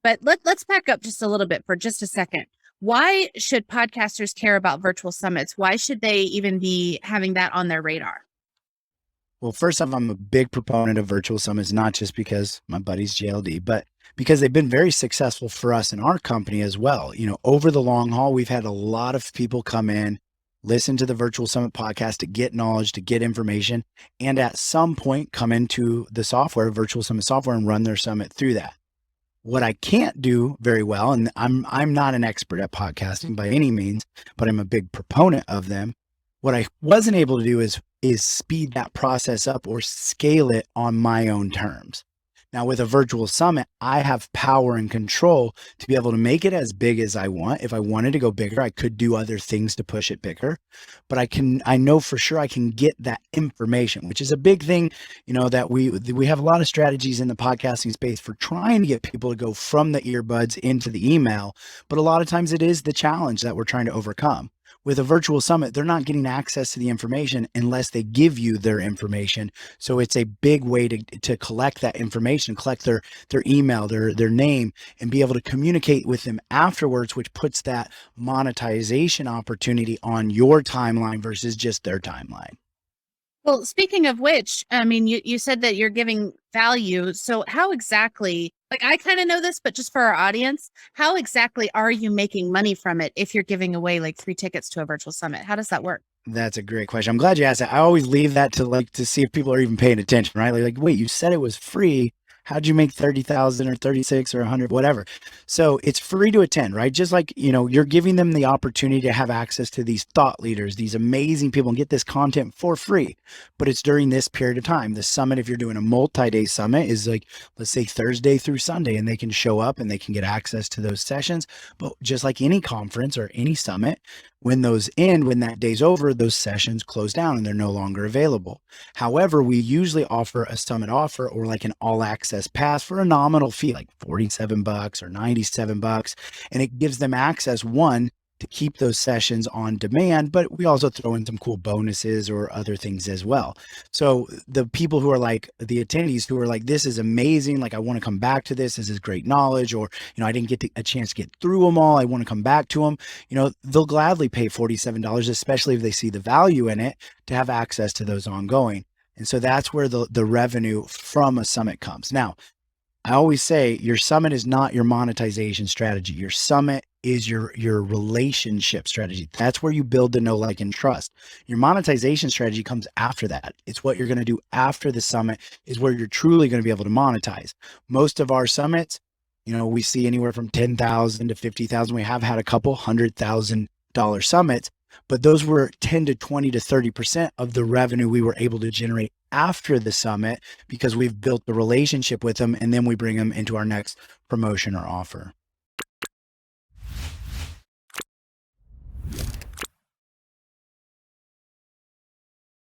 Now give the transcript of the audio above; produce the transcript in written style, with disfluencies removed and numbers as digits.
But let's back up just a little bit for just a second. Why should podcasters care about virtual summits? Why should they even be having that on their radar? Well, first off, I'm a big proponent of virtual summits, not just because my buddy's JLD, but because they've been very successful for us in our company as well. Over the long haul, we've had a lot of people come in, listen to the Virtual Summit podcast to get knowledge, to get information, and at some point come into the software, Virtual Summit software, and run their summit through that. What I can't do very well, and I'm not an expert at podcasting by any means, but I'm a big proponent of them. What I wasn't able to do is speed that process up or scale it on my own terms. Now, with a virtual summit, I have power and control to be able to make it as big as I want. If I wanted to go bigger, I could do other things to push it bigger, but I know for sure I can get that information, which is a big thing, that we have a lot of strategies in the podcasting space for trying to get people to go from the earbuds into the email. But a lot of times it is the challenge that we're trying to overcome. With a virtual summit, they're not getting access to the information unless they give you their information. So it's a big way to collect that information, collect their email, their name, and be able to communicate with them afterwards, which puts that monetization opportunity on your timeline versus just their timeline. Well, speaking of which, I mean, you said that you're giving value. So how exactly, like I kind of know this, but just for our audience, how exactly are you making money from it if you're giving away like 3 tickets to a virtual summit? How does that work? That's a great question. I'm glad you asked that. I always leave that to see if people are even paying attention, right? Wait, you said it was free. How'd you make 30,000 or 36 or 100, whatever? So it's free to attend, right? Just like, you're giving them the opportunity to have access to these thought leaders, these amazing people, and get this content for free. But it's during this period of time. The summit, if you're doing a multi-day summit, is like, let's say Thursday through Sunday, and they can show up and they can get access to those sessions. But just like any conference or any summit, when those end, when that day's over, those sessions close down and they're no longer available. However, we usually offer a summit offer or like an all access pass for a nominal fee, like $47 or $97. And it gives them access, one, to keep those sessions on demand, but we also throw in some cool bonuses or other things as well. So the people who are like the attendees who are like, this is amazing. Like, I want to come back to this. This is great knowledge. Or, I didn't get a chance to get through them all. I want to come back to them. They'll gladly pay $47, especially if they see the value in it, to have access to those ongoing. And so that's where the revenue from a summit comes. Now, I always say your summit is not your monetization strategy. Your summit is your relationship strategy. That's where you build the know, like, and trust. Your monetization strategy comes after that. It's what you're going to do after the summit is where you're truly going to be able to monetize. Most of our summits, we see anywhere from 10,000 to 50,000. We have had a couple $100,000 summits, but those were 10 to 20 to 30% of the revenue we were able to generate after the summit because we've built the relationship with them, and then we bring them into our next promotion or offer.